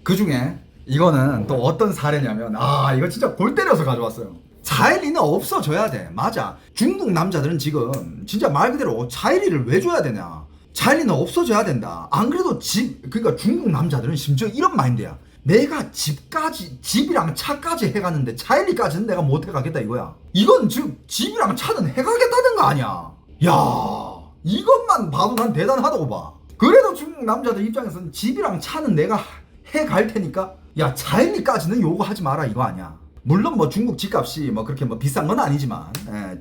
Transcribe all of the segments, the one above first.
그 중에 이거는 또 어떤 사례냐면, 이거 진짜 골 때려서 가져왔어요. 자일리는 없어져야 돼. 맞아. 중국 남자들은 지금 진짜 말 그대로 자일리를 왜 줘야 되냐. 자일리는 없어져야 된다. 안 그래도 그러니까 중국 남자들은 심지어 이런 마인드야. 내가 집이랑 차까지 해가는데 자일리까지는 내가 못 해가겠다 이거야. 이건 지금 집이랑 차는 해가겠다는 거 아니야. 야, 이것만 봐도 난 대단하다고 봐. 그래도 중국 남자들 입장에서는 집이랑 차는 내가 해갈 테니까 야, 자일리까지는 요구하지 마라 이거 아니야. 물론 뭐 중국 집값이 뭐 그렇게 뭐 비싼 건 아니지만,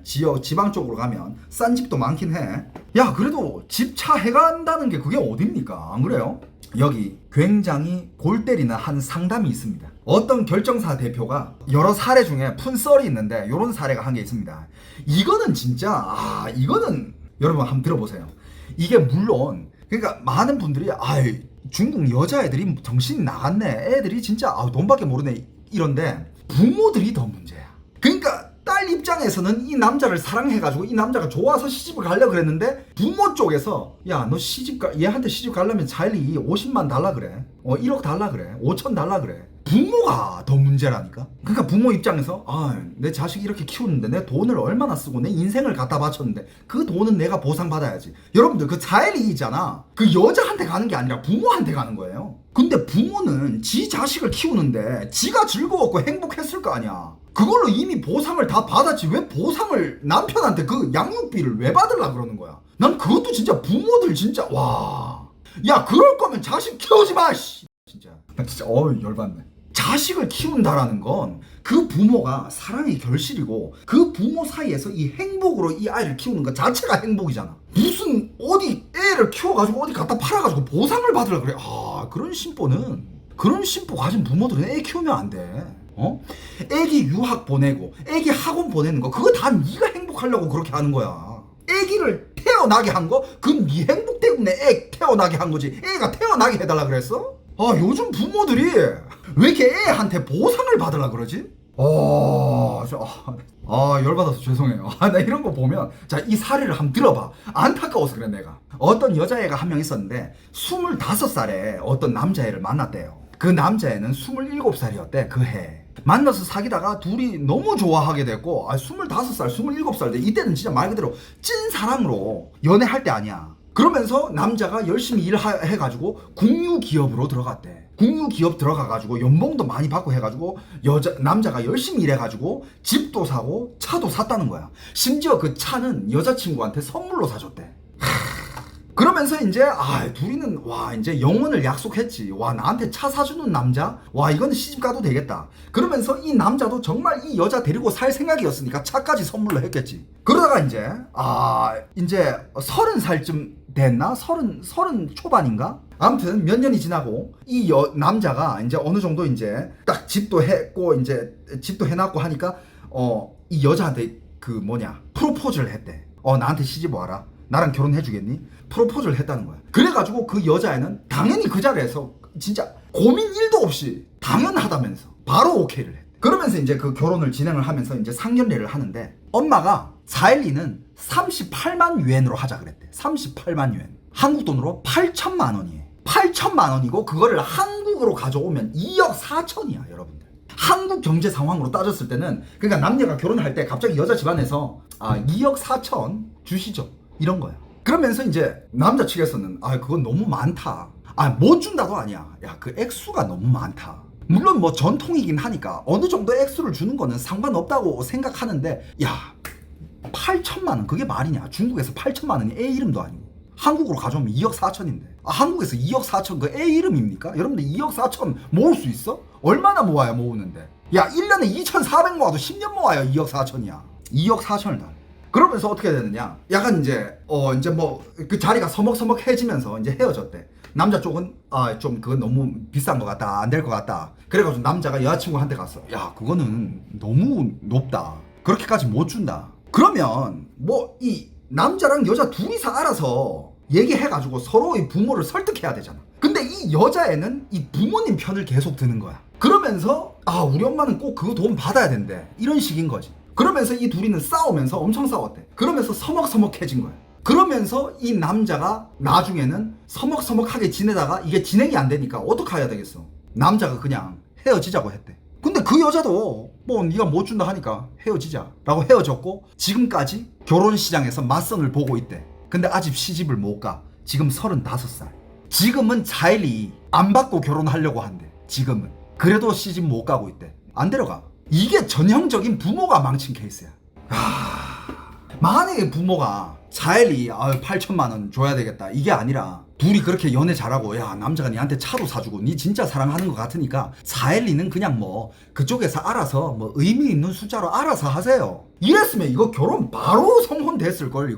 지방 쪽으로 가면 싼 집도 많긴 해. 야, 그래도 집 차 해간다는 게 그게 어딥니까? 안 그래요? 여기 굉장히 골 때리는 한 상담이 있습니다. 어떤 결정사 대표가 여러 사례 중에 푼 썰이 있는데 요런 사례가 한 게 있습니다. 이거는 진짜 이거는 여러분 한번 들어보세요. 이게 물론 그러니까 많은 분들이 중국 여자애들이 정신이 나갔네, 애들이 진짜 돈밖에 모르네 이런데, 부모들이 더 문제야. 그러니까 딸 입장에서는 이 남자를 사랑해가지고 이 남자가 좋아서 시집을 가려고 그랬는데, 부모 쪽에서 야, 너 얘한테 시집 가려면 자일리 50만 달라 그래, 1억 달라 그래, 5천 달라 그래. 부모가 더 문제라니까. 그러니까 부모 입장에서 내 자식 이렇게 키우는데 내 돈을 얼마나 쓰고 내 인생을 갖다 바쳤는데 그 돈은 내가 보상받아야지. 여러분들, 그 자일리잖아, 그 여자한테 가는 게 아니라 부모한테 가는 거예요. 근데 부모는 지 자식을 키우는데 지가 즐거웠고 행복했을 거 아니야. 그걸로 이미 보상을 다 받았지. 왜 보상을, 남편한테 그 양육비를 왜 받으려고 그러는 거야. 난 그것도 진짜 부모들 진짜 야, 그럴 거면 자식 키우지 마 진짜. 나 진짜 열받네. 자식을 키운다라는 건 그 부모가 사랑의 결실이고, 그 부모 사이에서 이 행복으로 이 아이를 키우는 것 자체가 행복이잖아. 무슨 어디 애를 키워가지고 어디 갖다 팔아가지고 보상을 받으려 그래. 그런 심보 가진 부모들은 애 키우면 안 돼. 애기 유학 보내고 애기 학원 보내는 거 그거 다 네가 행복하려고 그렇게 하는 거야. 애기를 태어나게 한 거 그건 네 행복 때문에 애 태어나게 한 거지. 애가 태어나게 해달라 그랬어? 요즘 부모들이 왜 이렇게 애한테 보상을 받으려 그러지? 열받아서 죄송해요. 나 이런 거 보면, 자, 이 사례를 한번 들어봐. 안타까워서 그래, 내가. 어떤 여자애가 한 명 있었는데 25살에 어떤 남자애를 만났대요. 그 남자애는 27살이었대, 그 해. 만나서 사귀다가 둘이 너무 좋아하게 됐고, 25살, 27살 때, 이때는 진짜 말 그대로 찐 사랑으로 연애할 때 아니야. 그러면서 남자가 열심히 일해가지고 국유기업으로 들어갔대. 국유기업 들어가가지고 연봉도 많이 받고 해가지고 남자가 열심히 일해가지고 집도 사고 차도 샀다는 거야. 심지어 그 차는 여자친구한테 선물로 사줬대. 그러면서 이제 둘이는 이제 영혼을 약속했지. 나한테 차 사주는 남자? 이거는 시집 가도 되겠다. 그러면서 이 남자도 정말 이 여자 데리고 살 생각이었으니까 차까지 선물로 했겠지. 그러다가 이제 30살쯤 됐나? 30 초반인가? 아무튼 몇 년이 지나고 이 남자가 이제 어느 정도 이제 딱 집도 했고 이제 집도 해놨고 하니까 이 여자한테 프로포즈를 했대. 나한테 시집 와라, 나랑 결혼해주겠니? 프로포즈를 했다는 거야. 그래가지고 그 여자애는 당연히 그 자리에서 진짜 고민 1도 없이 당연하다면서 바로 오케이를 했대. 그러면서 이제 그 결혼을 진행을 하면서 이제 상견례를 하는데, 엄마가 자일리는 38만 유엔으로 하자 그랬대. 38만 유엔. 한국 돈으로 8천만 원이에요. 8천만 원이고 그거를 한국으로 가져오면 2억 4천이야, 여러분들. 한국 경제 상황으로 따졌을 때는, 그러니까 남녀가 결혼할 때 갑자기 여자 집안에서 2억 4천 주시죠, 이런 거야. 그러면서 이제 남자 측에서는 그건 너무 많다. 못 준다도 아니야. 야, 그 액수가 너무 많다. 물론 뭐 전통이긴 하니까 어느 정도 액수를 주는 거는 상관없다고 생각하는데, 야, 8천만 원 그게 말이냐. 중국에서 8천만 원이 애 이름도 아니고 한국으로 가져오면 2억 4천인데 한국에서 2억 4천 그 애 이름입니까? 여러분들 2억 4천 모을 수 있어? 얼마나 모아야 모으는데? 야, 1년에 2,400 모아도 10년 모아야 2억 4천이야. 2억 4천을 다. 그러면서 어떻게 되느냐, 약간 이제 뭐 그 자리가 서먹서먹해지면서 이제 헤어졌대. 남자 쪽은 좀 그건 너무 비싼 것 같다, 안 될 것 같다. 그래가지고 남자가 여자친구한테 갔어. 야, 그거는 너무 높다, 그렇게까지 못 준다. 그러면 뭐 이 남자랑 여자 둘이서 알아서 얘기해가지고 서로의 부모를 설득해야 되잖아. 근데 이 여자애는 이 부모님 편을 계속 드는 거야. 그러면서 우리 엄마는 꼭 그거 돈 받아야 된대, 이런 식인 거지. 그러면서 이 둘이는 싸우면서 엄청 싸웠대. 그러면서 서먹서먹해진 거야. 그러면서 이 남자가 나중에는 서먹서먹하게 지내다가 이게 진행이 안 되니까 어떻게 해야 되겠어? 남자가 그냥 헤어지자고 했대. 근데 그 여자도 뭐 네가 못 준다 하니까 헤어지자 라고 헤어졌고 지금까지 결혼 시장에서 맞선을 보고 있대. 근데 아직 시집을 못 가. 지금 35살. 지금은 자일이 안 받고 결혼하려고 한대. 지금은. 그래도 시집 못 가고 있대. 안 데려가. 이게 전형적인 부모가 망친 케이스야. 만약에 부모가 자일이 8천만 원 줘야 되겠다 이게 아니라 둘이 그렇게 연애 잘하고 야 남자가 니한테 차도 사주고 니 진짜 사랑하는 것 같으니까 자일이는 그냥 뭐 그쪽에서 알아서 뭐 의미 있는 숫자로 알아서 하세요. 이랬으면 이거 결혼 바로 성혼 됐을걸.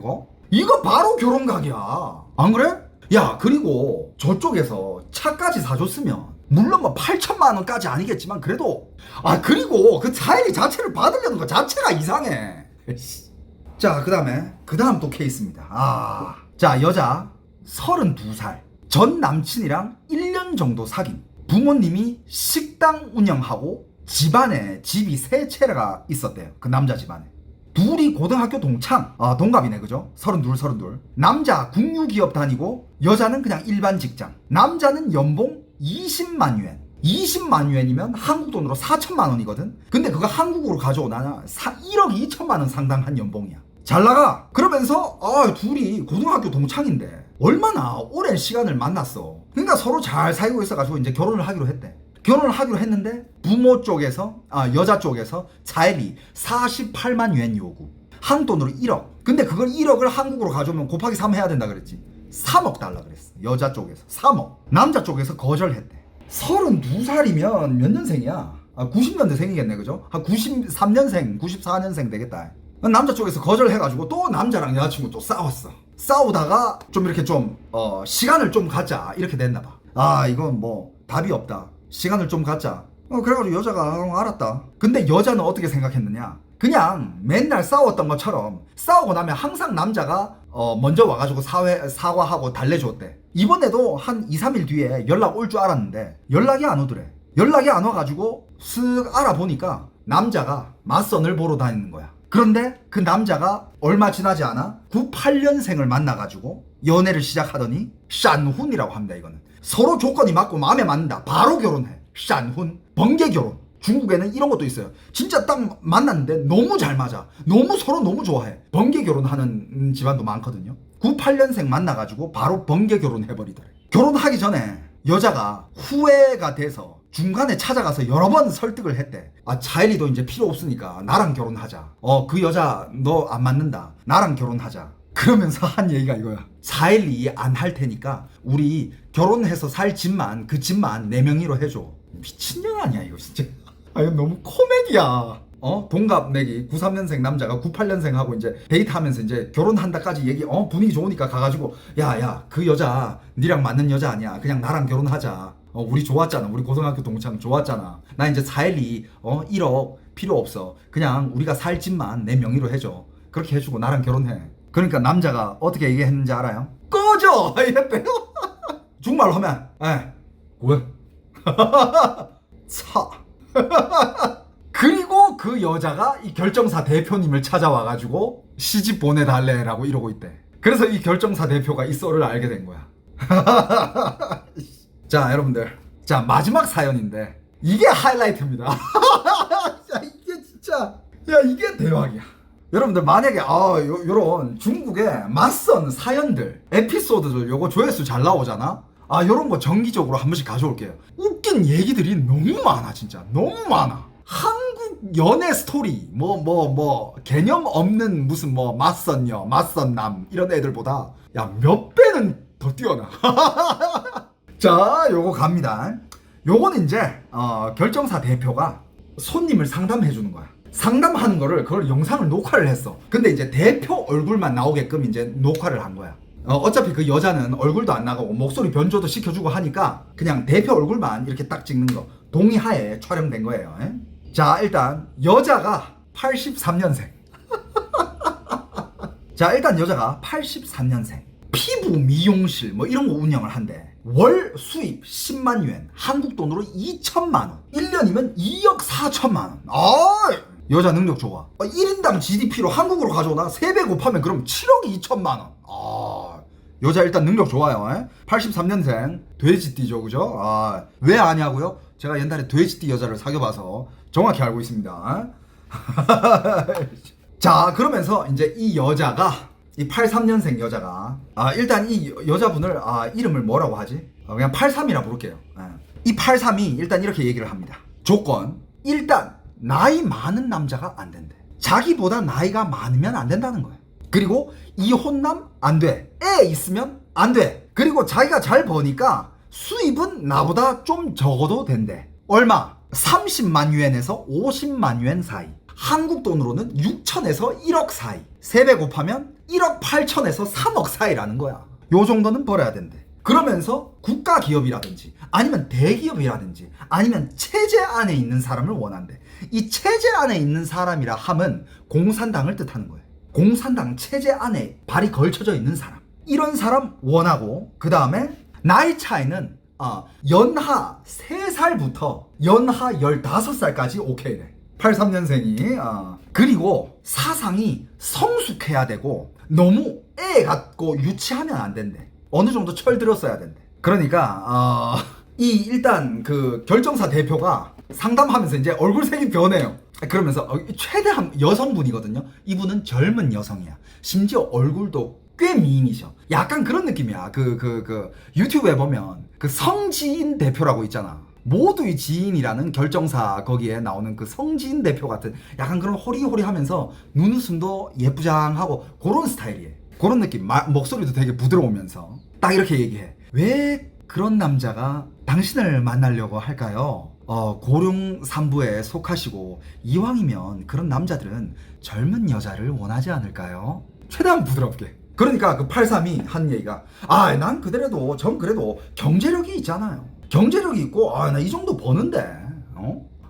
이거 바로 결혼 각이야. 안 그래? 야 그리고 저쪽에서 차까지 사줬으면 물론 뭐 8천만 원까지 아니겠지만 그래도 그리고 그 자일이 자체를 받으려는 거 자체가 이상해. 자 그 다음 또 케이스입니다. 자 여자 32살 전 남친이랑 1년 정도 사귄 부모님이 식당 운영하고 집안에 집이 3채가 있었대요. 그 남자 집안에. 둘이 고등학교 동창 동갑이네. 그죠? 32 남자 국유기업 다니고 여자는 그냥 일반 직장. 남자는 연봉 20만 유엔 20만 유엔이면 한국 돈으로 4천만 원이거든. 근데 그거 한국으로 가져오나 1억 2천만 원 상당한 연봉이야. 잘 나가. 그러면서 둘이 고등학교 동창인데 얼마나 오랜 시간을 만났어. 그러니까 서로 잘 사귀고 있어가지고 이제 결혼을 하기로 했대. 결혼을 하기로 했는데 부모 쪽에서 여자 쪽에서 자일이 48만 유엔 요구. 한국 돈으로 1억. 근데 그걸 1억을 한국으로 가져오면 곱하기 3 해야 된다 그랬지. 3억 달라 그랬어. 여자 쪽에서 3억. 남자 쪽에서 거절했대. 32살이면 몇 년생이야? 90년대생이겠네. 그죠? 한 93년생 94년생 되겠다. 남자 쪽에서 거절해가지고 또 남자랑 여자친구 또 싸웠어. 싸우다가 좀 이렇게 좀 시간을 좀 갖자 이렇게 됐나봐. 이건 뭐 답이 없다. 시간을 좀 갖자. 그래가지고 여자가 알았다. 근데 여자는 어떻게 생각했느냐? 그냥 맨날 싸웠던 것처럼 싸우고 나면 항상 남자가 먼저 와가지고 사과하고 달래줬대. 이번에도 한 2, 3일 뒤에 연락 올 줄 알았는데 연락이 안 오더래. 연락이 안 와가지고 쓱 알아보니까 남자가 맞선을 보러 다니는 거야. 그런데 그 남자가 얼마 지나지 않아 98년생을 만나가지고 연애를 시작하더니 샨훈이라고 합니다. 이거는 서로 조건이 맞고 마음에 맞는다. 바로 결혼해. 샨훈. 번개 결혼. 중국에는 이런 것도 있어요. 진짜 딱 만났는데 너무 잘 맞아. 서로 너무 좋아해. 번개 결혼하는 집안도 많거든요. 98년생 만나가지고 바로 번개 결혼해버리더래. 결혼하기 전에 여자가 후회가 돼서 중간에 찾아가서 여러 번 설득을 했대. 자일이도 이제 필요 없으니까 나랑 결혼하자. 그 여자 너 안 맞는다. 나랑 결혼하자. 그러면서 한 얘기가 이거야. 자일이 안 할 테니까 우리 결혼해서 살 집만 그 집만 내 명의로 해줘. 미친년 아니야 이거 진짜. 이거 너무 코미디야. 동갑 내기 93년생 남자가 98년생하고 이제 데이트하면서 이제 결혼한다까지 얘기 분위기 좋으니까 가가지고 야야 그 여자 니랑 맞는 여자 아니야. 그냥 나랑 결혼하자. 우리 좋았잖아. 우리 고등학교 동창 좋았잖아. 나 이제 자일이 1억 필요 없어. 그냥 우리가 살 집만 내 명의로 해줘. 그렇게 해주고 나랑 결혼해. 그러니까 남자가 어떻게 얘기했는지 알아요? 꺼져! 이랬대요. 중말로 하면 왜? 차. 그리고 그 여자가 이 결정사 대표님을 찾아와가지고 시집 보내달래라고 이러고 있대. 그래서 이 결정사 대표가 이 썰을 알게 된 거야. 자 여러분들, 자 마지막 사연인데 이게 하이라이트입니다. 이게 진짜 이게 대박이야. 여러분들 만약에 요런 중국의 맞선 사연들 에피소드들 요거 조회수 잘 나오잖아. 요런 거 정기적으로 한 번씩 가져올게요. 웃긴 얘기들이 너무 많아. 진짜 너무 많아. 한국 연애 스토리 뭐 개념 없는 무슨 뭐 맞선녀 맞선남 이런 애들보다 몇 배는 더 뛰어나. 자 요거 갑니다. 요거는 이제 결정사 대표가 손님을 상담해 주는 거야. 상담하는 거를 그걸 영상을 녹화를 했어. 근데 이제 대표 얼굴만 나오게끔 이제 녹화를 한 거야. 어차피 그 여자는 얼굴도 안 나가고 목소리 변조도 시켜주고 하니까 그냥 대표 얼굴만 이렇게 딱 찍는 거 동의하에 촬영된 거예요. 자 일단 여자가 83년생. 자 일단 여자가 83년생 피부 미용실 뭐 이런 거 운영을 한대. 월 수입 10만 유엔 한국 돈으로 2천만 원 1년이면 2억 4천만 원. 여자 능력 좋아. 1인당 GDP로 한국으로 가져오나 3배 곱하면 그럼 7억 2천만 원. 여자 일단 능력 좋아요. 83년생 돼지띠죠, 그죠? 아, 왜 아냐고요? 제가 옛날에 돼지띠 여자를 사귀어봐서 정확히 알고 있습니다. 자, 그러면서 이제 이 여자가, 이 83년생 여자가, 일단 이 여자분을 이름을 뭐라고 하지? 그냥 83이라 부를게요. 이 83이 일단 이렇게 얘기를 합니다. 조건, 일단 나이 많은 남자가 안 된대. 자기보다 나이가 많으면 안 된다는 거예요. 그리고 이혼남 안 돼. 애 있으면 안 돼. 그리고 자기가 잘 버니까 수입은 나보다 좀 적어도 된대. 얼마? 30만 유엔에서 50만 유엔 사이. 한국 돈으로는 6천에서 1억 사이. 3배 곱하면 1억 8천에서 3억 사이라는 거야. 요 정도는 벌어야 된대. 그러면서 국가 기업이라든지 아니면 대기업이라든지 아니면 체제 안에 있는 사람을 원한대. 이 체제 안에 있는 사람이라 함은 공산당을 뜻하는 거예요. 공산당 체제 안에 발이 걸쳐져 있는 사람. 이런 사람 원하고, 그 다음에 나이 차이는 연하 3살부터 연하 15살까지 오케이래. 83년생이. 그리고 사상이 성숙해야 되고 너무 애 같고 유치하면 안 된대. 어느 정도 철들었어야 된대. 그러니까 일단 그 결정사 대표가 상담하면서 이제 얼굴색이 변해요. 그러면서 최대한 여성분이거든요. 이분은 젊은 여성이야. 심지어 얼굴도 꽤 미인이셔. 약간 그런 느낌이야. 그 유튜브에 보면 그 성지인 대표라고 있잖아. 모두의 지인이라는 결정사 거기에 나오는 그 성지인 대표 같은 약간 그런 호리호리하면서 눈웃음도 예쁘장하고 그런 스타일이에요. 그런 느낌. 목소리도 되게 부드러우면서 딱 이렇게 얘기해. 왜 그런 남자가 당신을 만나려고 할까요? 고령 산부에 속하시고 이왕이면 그런 남자들은 젊은 여자를 원하지 않을까요? 최대한 부드럽게. 그러니까 그 83이 한 얘기가 난 그래도 전 그래도 경제력이 있잖아요. 경제력이 있고 나 이 정도 버는데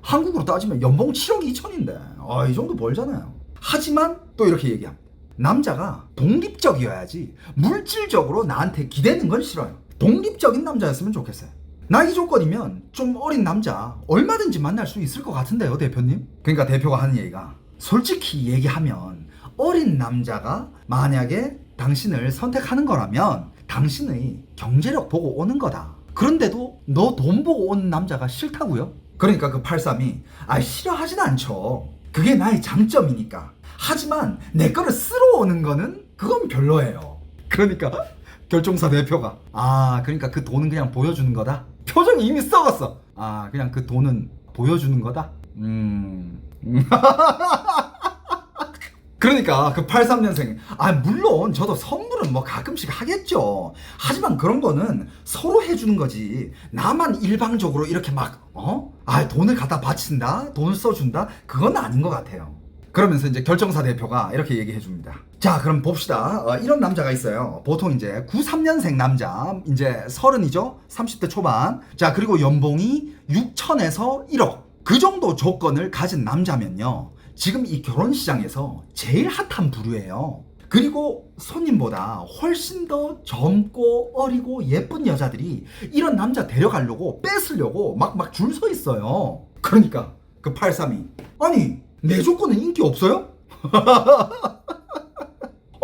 한국으로 따지면 연봉 7억 2천인데 이 정도 벌잖아요. 하지만 또 이렇게 얘기함. 남자가 독립적이어야지 물질적으로 나한테 기대는 건 싫어요. 독립적인 남자였으면 좋겠어요. 나이 조건이면 좀 어린 남자 얼마든지 만날 수 있을 것 같은데요, 대표님? 그러니까 대표가 하는 얘기가, 솔직히 얘기하면 어린 남자가 만약에 당신을 선택하는 거라면 당신의 경제력 보고 오는 거다. 그런데도 너 돈 보고 오는 남자가 싫다고요? 그러니까 그 83이 싫어하진 않죠. 그게 나의 장점이니까. 하지만 내 거를 쓰러 오는 거는 그건 별로예요. 그러니까 결정사 대표가 그러니까 그 돈은 그냥 보여주는 거다. 표정이 이미 썩었어. 그냥 그 돈은 보여주는 거다. 그러니까 그 83년생 물론 저도 선물은 뭐 가끔씩 하겠죠. 하지만 그런 거는 서로 해주는 거지. 나만 일방적으로 이렇게 막 돈을 갖다 바친다, 돈을 써준다, 그건 아닌 것 같아요. 그러면서 이제 결정사 대표가 이렇게 얘기해 줍니다. 자, 그럼 봅시다. 이런 남자가 있어요. 보통 이제 93년생 남자, 이제 30이죠? 30대 초반. 자, 그리고 연봉이 6천에서 1억. 그 정도 조건을 가진 남자면요, 지금 이 결혼 시장에서 제일 핫한 부류예요. 그리고 손님보다 훨씬 더 젊고 어리고 예쁜 여자들이 이런 남자 데려가려고 뺏으려고 막 줄 서 있어요. 그러니까 그 83이 내 조건은 인기 없어요?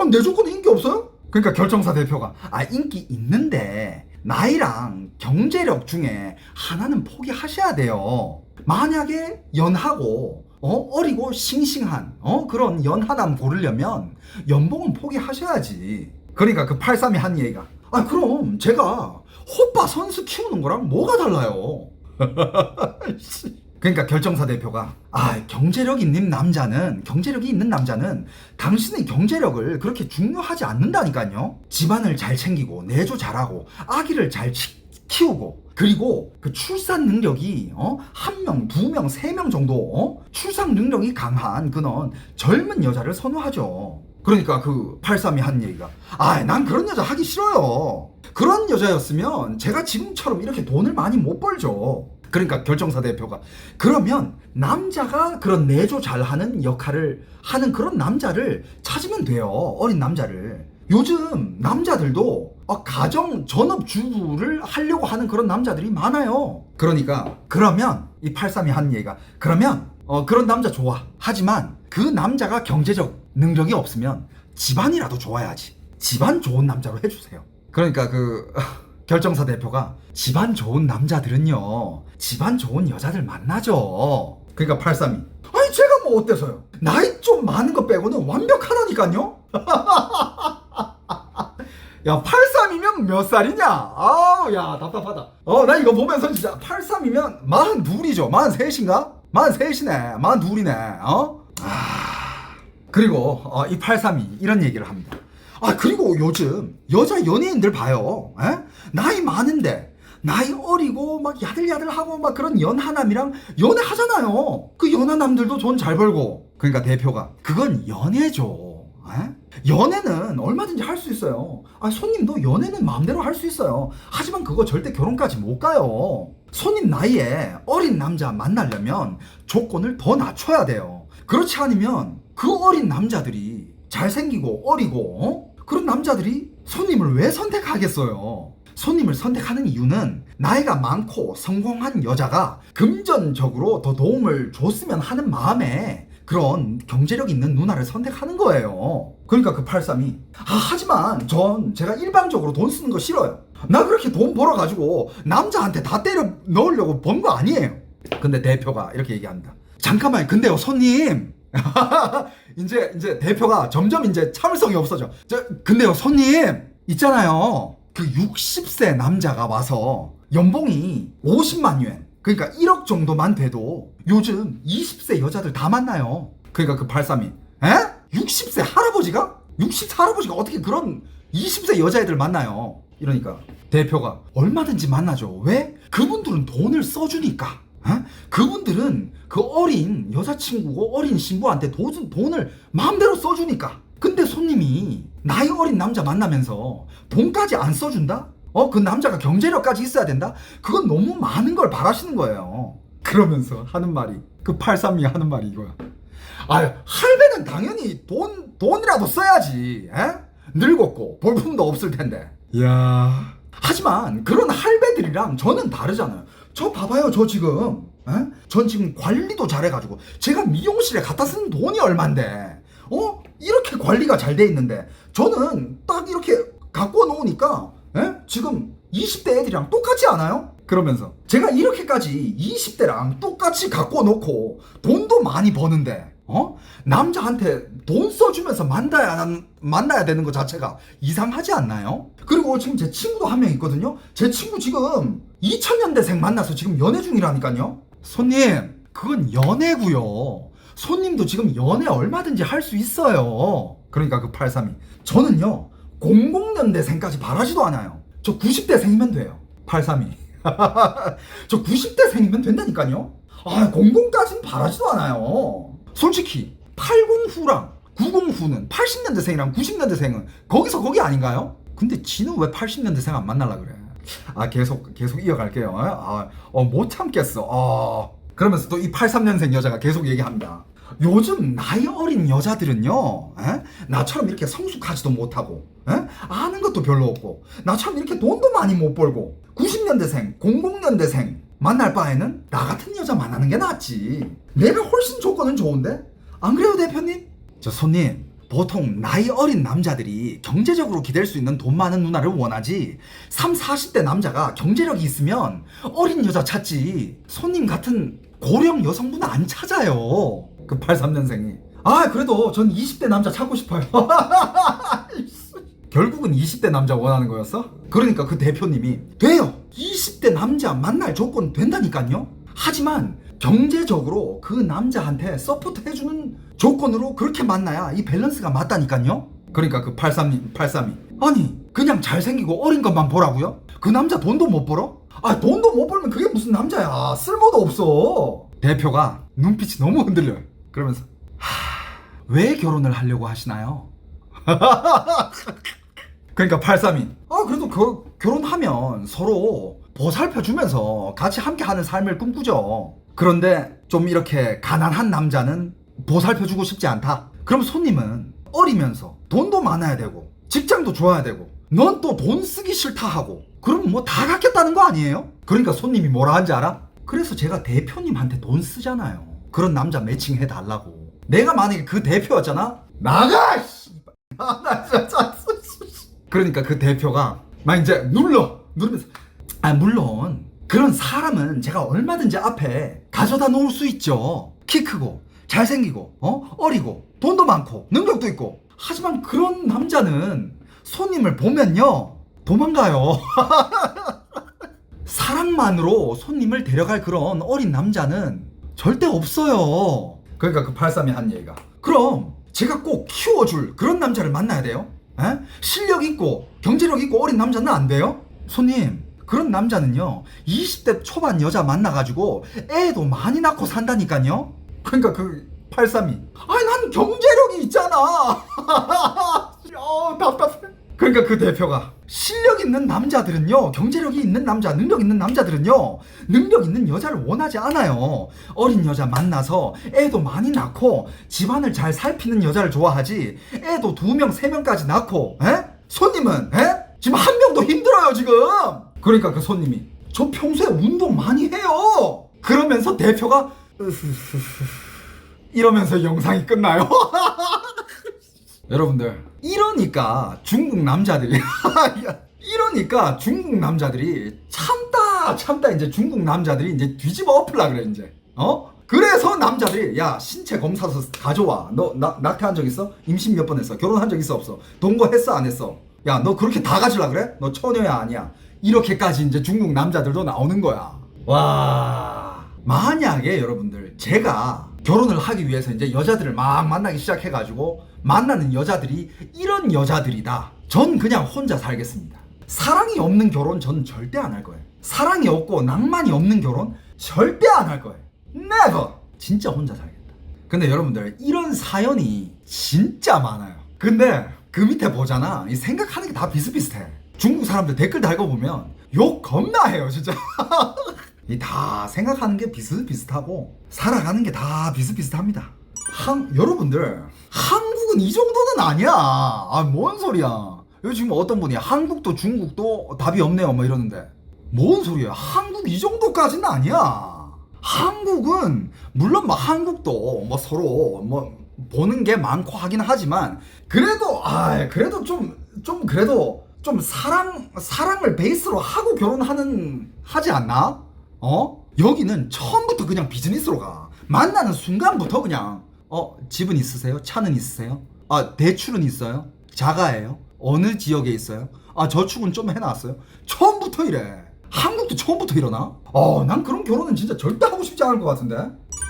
내 조건은 인기 없어요? 그러니까 결정사 대표가 인기 있는데 나이랑 경제력 중에 하나는 포기하셔야 돼요. 만약에 연하고 어리고 싱싱한 그런 연하남 고르려면 연봉은 포기하셔야지. 그러니까 그 83이 한 얘기가 그럼 제가 호빠 선수 키우는 거랑 뭐가 달라요? 그러니까 결정사 대표가 경제력이 있는 남자는 당신의 경제력을 그렇게 중요하지 않는다니까요. 집안을 잘 챙기고 내조 잘하고 아기를 잘 키우고, 그리고 그 출산 능력이 1명, 2명, 3명 정도 출산 능력이 강한 그런 젊은 여자를 선호하죠. 그러니까 그 83이 한 얘기가 난 그런 여자 하기 싫어요. 그런 여자였으면 제가 지금처럼 이렇게 돈을 많이 못 벌죠. 그러니까 결정사 대표가 그러면 남자가 그런 내조 잘하는 역할을 하는 그런 남자를 찾으면 돼요. 어린 남자를. 요즘 남자들도 가정 전업주부를 하려고 하는 그런 남자들이 많아요. 그러니까 그러면 이 83이 한 얘기가 그러면 그런 남자 좋아. 하지만 그 남자가 경제적 능력이 없으면 집안이라도 좋아야지. 집안 좋은 남자로 해주세요. 그러니까 그 결정사 대표가 집안 좋은 남자들은요 집안 좋은 여자들 만나죠. 그러니까 832 아니 제가 뭐 어때서요? 나이 좀 많은 거 빼고는 완벽하다니까요. 야 83이면 몇 살이냐? 아우 야 답답하다. 나 이거 보면서 진짜 83이면 42이죠. 43인가? 43이네 42이네. 그리고 이 832 이런 얘기를 합니다. 그리고 요즘 여자 연예인들 봐요. 에? 나이 많은데 나이 어리고 막 야들야들하고 막 그런 연하남이랑 연애하잖아요. 그 연하남들도 돈 잘 벌고. 그러니까 대표가 그건 연애죠. 에? 연애는 얼마든지 할 수 있어요. 손님도 연애는 마음대로 할 수 있어요. 하지만 그거 절대 결혼까지 못 가요. 손님 나이에 어린 남자 만나려면 조건을 더 낮춰야 돼요. 그렇지 않으면 그 어린 남자들이 잘생기고 어리고 그런 남자들이 손님을 왜 선택하겠어요? 손님을 선택하는 이유는 나이가 많고 성공한 여자가 금전적으로 더 도움을 줬으면 하는 마음에 그런 경제력 있는 누나를 선택하는 거예요. 그러니까 그 832 하지만 제가 일방적으로 돈 쓰는 거 싫어요. 나 그렇게 돈 벌어가지고 남자한테 다 때려 넣으려고 번 거 아니에요. 근데 대표가 이렇게 얘기합니다. 잠깐만요. 근데요 손님 이제 대표가 점점 이제 참을성이 없어져. 근데요 손님 있잖아요. 그 60세 남자가 와서 연봉이 50만 yuan 그러니까 1억 정도만 돼도 요즘 20세 여자들 다 만나요. 그러니까 그 832 60세 할아버지가? 60세 할아버지가 어떻게 그런 20세 여자애들 만나요? 이러니까 대표가 얼마든지 만나죠. 왜? 그분들은 돈을 써주니까. 그분들은 그 어린 여자친구고 어린 신부한테 돈을 마음대로 써주니까. 근데 손님이 나이 어린 남자 만나면서 돈까지 안 써준다? 그 남자가 경제력까지 있어야 된다? 그건 너무 많은 걸 바라시는 거예요. 그러면서 하는 말이 그 832 하는 말이 이거야. 할배는 당연히 돈이라도 써야지. 늙었고 볼품도 없을 텐데. 이야. 하지만 그런 할배들이랑 저는 다르잖아요. 저 봐봐요. 전 지금 관리도 잘해가지고 제가 미용실에 갖다 쓰는 돈이 얼만데 이렇게 관리가 잘 돼 있는데 저는 딱 이렇게 갖고 놓으니까 지금 20대 애들이랑 똑같지 않아요? 그러면서 제가 이렇게까지 20대랑 똑같이 갖고 놓고 돈도 많이 버는데 남자한테 돈 써주면서 만나야 되는 것 자체가 이상하지 않나요? 그리고 지금 제 친구도 한 명 있거든요. 제 친구 지금 2000년대생 만나서 지금 연애 중이라니까요. 손님 그건 연애고요. 손님도 지금 연애 얼마든지 할 수 있어요. 그러니까 그 832 저는요 00년대생까지 바라지도 않아요. 저 90대생이면 돼요. 832 저 90대생이면 된다니까요. 00까지는 바라지도 않아요. 솔직히 80 후랑 90 후는 80년대생이랑 90년대생은 거기서 거기 아닌가요? 근데 지는 왜 80년대생 안 만날라 그래? 계속 이어갈게요. 못 참겠어. 그러면서 또 이 83년생 여자가 계속 얘기합니다. 요즘 나이 어린 여자들은요 나처럼 이렇게 성숙하지도 못하고 아는 것도 별로 없고 나처럼 이렇게 돈도 많이 못 벌고 90년대생 00년대생 만날 바에는 나 같은 여자 만나는 게 낫지. 내가 훨씬 조건은 좋은데? 안 그래요 대표님? 저 손님 보통 나이 어린 남자들이 경제적으로 기댈 수 있는 돈 많은 누나를 원하지 30, 40대 남자가 경제력이 있으면 어린 여자 찾지 손님 같은 고령 여성분 안 찾아요. 그 83년생이 그래도 전 20대 남자 찾고 싶어요. 결국은 20대 남자 원하는 거였어? 그러니까 그 대표님이 돼요. 20대 남자 만날 조건 된다니까요. 하지만 경제적으로 그 남자한테 서포트 해주는 조건으로 그렇게 만나야 이 밸런스가 맞다니까요. 그러니까 그 832 아니 그냥 잘생기고 어린 것만 보라고요? 그 남자 돈도 못 벌어? 돈도 못 벌면 그게 무슨 남자야. 쓸모도 없어. 대표가 눈빛이 너무 흔들려요. 그러면서 왜 결혼을 하려고 하시나요? 그러니까 832 그래도 결혼하면 서로 보살펴주면서 같이 함께하는 삶을 꿈꾸죠. 그런데 좀 이렇게 가난한 남자는 보살펴주고 싶지 않다. 그럼 손님은 어리면서 돈도 많아야 되고 직장도 좋아야 되고 넌 또 돈 쓰기 싫다 하고 그럼 뭐 다 갖겠다는 거 아니에요? 그러니까 손님이 뭐라 한지 알아? 그래서 제가 대표님한테 돈 쓰잖아요. 그런 남자 매칭해 달라고. 내가 만약에 그 대표였잖아? 나가! 나 진짜 그러니까 그 대표가 막 이제 누르면서 물론 그런 사람은 제가 얼마든지 앞에 가져다 놓을 수 있죠. 키 크고 잘생기고 어리고 돈도 많고 능력도 있고. 하지만 그런 남자는 손님을 보면요 도망가요. 사랑만으로 손님을 데려갈 그런 어린 남자는 절대 없어요. 그러니까 그 83이 한 얘기가, 그럼 제가 꼭 키워줄 그런 남자를 만나야 돼요? 에? 실력 있고 경제력 있고 어린 남자는 안 돼요? 손님, 그런 남자는요 20대 초반 여자 만나가지고 애도 많이 낳고 산다니까요. 그러니까 그 832, 아니 난 경제력이 있잖아. 답답해. 그러니까 그 대표가, 실력 있는 남자들은요, 경제력이 있는 남자, 능력 있는 남자들은요, 능력 있는 여자를 원하지 않아요. 어린 여자 만나서 애도 많이 낳고 집안을 잘 살피는 여자를 좋아하지, 애도 2명, 3명까지 낳고. 에? 손님은 지금 1명도 힘들어요 지금. 그러니까 그 손님이, 저 평소에 운동 많이 해요. 그러면서 대표가 이러면서 영상이 끝나요. 여러분들, 이러니까 중국 남자들이 참다 이제 중국 남자들이 이제 뒤집어 엎으려 그래 이제. 그래서 남자들이, 야 신체 검사서 가져와. 너 낙태한 적 있어? 임신 몇 번 했어? 결혼한 적 있어 없어? 동거했어 안 했어? 야 너 그렇게 다 가지려 그래? 너 처녀야 아니야? 이렇게까지 이제 중국 남자들도 나오는 거야. 와, 만약에 여러분들 제가 결혼을 하기 위해서 이제 여자들을 막 만나기 시작해가지고 만나는 여자들이 이런 여자들이다, 전 그냥 혼자 살겠습니다. 사랑이 없는 결혼 전 절대 안 할 거예요. 사랑이 없고 낭만이 없는 결혼 절대 안 할 거예요. Never. 진짜 혼자 살겠다. 근데 여러분들, 이런 사연이 진짜 많아요. 근데 그 밑에 보잖아, 이 생각하는 게 다 비슷비슷해. 중국 사람들 댓글 달궈보면 욕 겁나 해요 진짜. 이 다 생각하는 게 비슷비슷하고 살아가는 게 다 비슷비슷합니다. 여러분들, 한국은 이 정도는 아니야. 뭔 소리야. 여기 지금 어떤 분이 한국도 중국도 답이 없네요 뭐 이러는데, 뭔 소리야. 한국 이 정도까지는 아니야. 한국은 물론 뭐 한국도 뭐 서로 뭐 보는 게 많고 하긴 하지만, 그래도 그래도 좀 사랑을 베이스로 하고 하지 않나? 여기는 처음부터 그냥 비즈니스로 가. 만나는 순간부터 그냥 집은 있으세요? 차는 있으세요? 대출은 있어요? 자가예요? 어느 지역에 있어요? 저축은 좀 해놨어요? 처음부터 이래. 한국도 처음부터 이러나? 난 그런 결혼은 진짜 절대 하고 싶지 않을 것 같은데.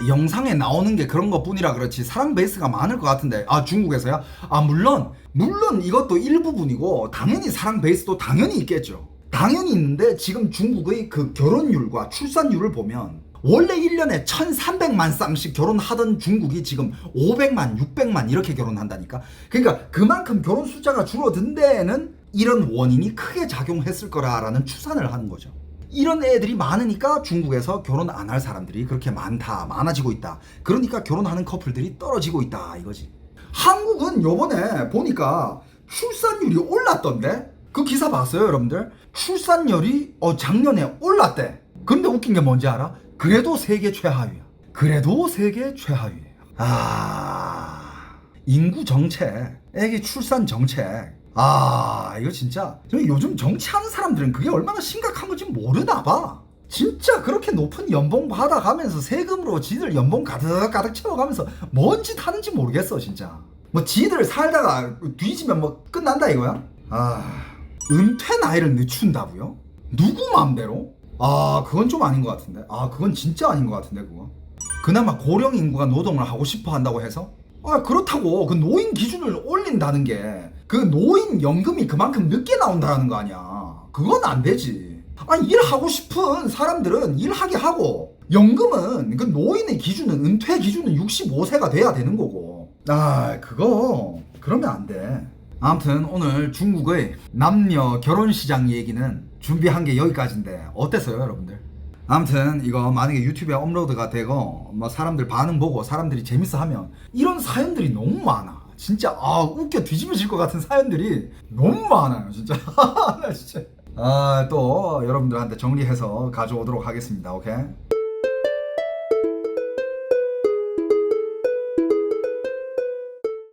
영상에 나오는 게 그런 것 뿐이라 그렇지 사랑 베이스가 많을 것 같은데. 중국에서야? 물론 이것도 일부분이고 당연히 사랑 베이스도 당연히 있겠죠. 당연히 있는데, 지금 중국의 그 결혼율과 출산율을 보면 원래 1년에 1,300만 쌍씩 결혼하던 중국이 지금 500만, 600만 이렇게 결혼한다니까. 그러니까 그만큼 결혼 숫자가 줄어든 데에는 이런 원인이 크게 작용했을 거라는 추산을 하는 거죠. 이런 애들이 많으니까 중국에서 결혼 안 할 사람들이 그렇게 많아지고 있다. 그러니까 결혼하는 커플들이 떨어지고 있다 이거지. 한국은 요번에 보니까 출산율이 올랐던데? 그 기사 봤어요 여러분들? 출산율이 작년에 올랐대. 근데 웃긴 게 뭔지 알아? 그래도 세계 최하위야. 인구 정책, 애기 출산 정책. 이거 진짜 요즘 정치하는 사람들은 그게 얼마나 심각한 건지 모르나 봐. 진짜 그렇게 높은 연봉 받아가면서 세금으로 지들 연봉 가득가득 채워가면서 뭔 짓 하는지 모르겠어 진짜. 뭐 지들 살다가 뒤지면 뭐 끝난다 이거야? 은퇴 나이를 늦춘다고요? 누구 맘대로? 그건 좀 아닌 것 같은데. 그건 진짜 아닌 것 같은데 그거. 그나마 고령 인구가 노동을 하고 싶어 한다고 해서? 그렇다고 그 노인 기준을 올린다는 게 그 노인 연금이 그만큼 늦게 나온다는 거 아니야. 그건 안 되지. 일하고 싶은 사람들은 일하게 하고, 연금은 그 노인의 기준은, 은퇴 기준은 65세가 돼야 되는 거고. 그거 그러면 안 돼. 아무튼 오늘 중국의 남녀 결혼 시장 얘기는 준비한 게 여기까지인데 어땠어요 여러분들? 아무튼 이거 만약에 유튜브에 업로드가 되고 뭐 사람들 반응 보고 사람들이 재밌어 하면, 이런 사연들이 너무 많아 진짜. 웃겨 뒤집어질 것 같은 사연들이 너무 많아요 진짜. 나 진짜 또 여러분들한테 정리해서 가져오도록 하겠습니다. 오케이?